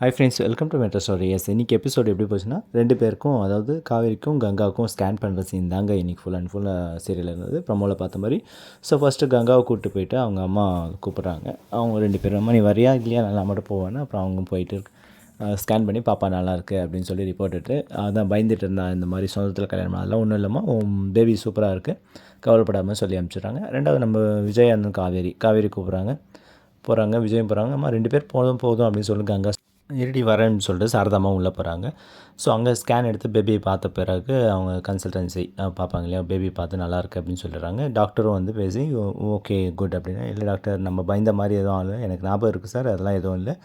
Hi friends, welcome to metro story. Yes, இன்றைக்கி episode எப்படி போச்சுன்னா, 2 பேருக்கும், அதாவது காவேரிக்கும் கங்காவுக்கும் ஸ்கேன் பண்ணுற சீன் தாங்க இன்றைக்கி ஃபுல் அண்ட் ஃபுல்லாக சீரியல் இருந்தது, ப்ரமோவில் பார்த்த மாதிரி. ஸோ ஃபஸ்ட்டு கங்காவை கூப்பிட்டு போயிட்டு அவங்க அம்மா கூப்பிட்றாங்க. அவங்க 2 பேரும், அம்மா நீ வரியா இல்லையா, நல்லா மட்டும் போவேன்னு. அப்புறம் அவங்க போயிட்டு ஸ்கேன் பண்ணி பாப்பா நல்லாயிருக்கு அப்படின்னு சொல்லி ரிப்போர்ட் எடுத்து, அதான் பயந்துட்டு இருந்தா இந்த மாதிரி சொந்தத்தில் கல்யாணம் அதெல்லாம் ஒன்றும் இல்லைம்மா, பேபி சூப்பராக இருக்குது, கவலைப்படாமல் சொல்லி அனுப்பிச்சிடுறாங்க. ரெண்டாவது நம்ம விஜய் அண்ணன் காவேரி கூப்பிட்றாங்க. போகிறாங்க, விஜயம் போகிறாங்க. அம்மா 2 பேர் போதும் அப்படின்னு சொல்லி கங்கா இருடி வரேன்னு சொல்லிட்டு சாரதாம்மா உள்ளே போகிறாங்க. ஸோ அங்கே ஸ்கேன் எடுத்து பேபியை பார்த்த பிறகு அவங்க கன்சல்டன்சி பார்ப்பாங்க இல்லையா, பேபி பார்த்து நல்லாயிருக்கு அப்படின்னு சொல்லிடுறாங்க. டாக்டரும் வந்து பேசி ஓகே குட் அப்படின்னா, இல்லை டாக்டர் நம்ம பயந்த மாதிரி எதுவும் இல்லை, எனக்கு ஞாபகம் இருக்குது சார், அதெல்லாம் எதுவும் இல்லை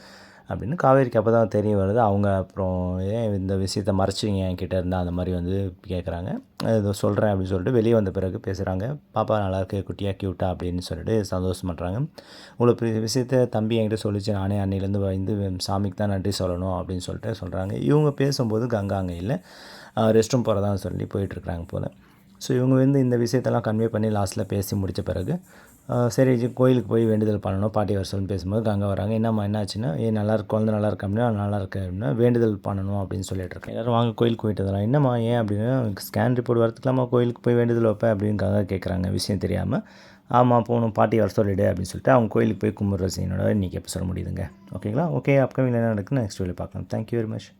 அப்படின்னு. காவேரிக்கு அப்போ தான் தெரிய வருது. அவங்க அப்புறம் ஏன் இந்த விஷயத்தை மறைச்சிங்க என்கிட்ட இருந்தால் அந்த மாதிரி வந்து கேட்குறாங்க. ஏதோ சொல்கிறேன் அப்படின்னு சொல்லிட்டு வெளியே வந்த பிறகு பேசுகிறாங்க. பாப்பா நல்லாயிருக்கு, குட்டியாக க்யூட்டா அப்படின்னு சொல்லிட்டு சந்தோஷம் பண்ணுறாங்க. இவ்வளோ பெரிய விஷயத்த தம்பி என்கிட்ட சொல்லிச்சு, நானே அன்னையிலேருந்து வந்து சாமிக்கு தான் நன்றி சொல்லணும் அப்படின்னு சொல்லிட்டு சொல்கிறாங்க. இவங்க பேசும்போது கங்கா அங்கே இல்லை, ரெஸ்ட் ரூம் போகிறதா சொல்லி போயிட்டுருக்குறாங்க போல். ஸோ இவங்க வந்து இந்த விஷயத்தெல்லாம் கன்வே பண்ணி லாஸ்ட்டில் பேசி முடித்த பிறகு சரி கோயிலுக்கு போய் வேண்டுதல் பண்ணணும், பாட்டி வர சொல்லி பேசும்போது கங்கா வராங்க. என்னம்மா என்னாச்சுன்னா, நல்லாயிருக்கு, குழந்தை நல்லாயிருக்கு அப்படின்னா, நல்லாயிருக்கு அப்படின்னா வேண்டுதல் பண்ணணும் அப்படின்னு சொல்லிட்டு இருக்கேன். எல்லோரும் வாங்க கோயிலுக்கு போயிட்டு வரலாம். என்னம்மா ஏன் அப்படின்னா, ஸ்கேன் ரிப்போர்ட் வரதுக்கலாமா கோயிலுக்கு போய் வேண்டுதல் வைப்பேன் அப்படின்னு கங்கா கேட்குறாங்க விஷயம் தெரியாமல். ஆமாம் போகணும், பாட்டி வர சொல்லிவிடு அப்படின்னு சொல்லிட்டு அவங்க கோயிலுக்கு போய் கும்பிட்ற சீனோட இன்றைக்கி எபிசோட் முடியுதுங்க. ஓகேங்களா? ஓகே, அப்கமிங் என்ன நடக்குன்னு நெக்ஸ்ட் வீடியோவில் பார்க்கலாம். Thank you very much.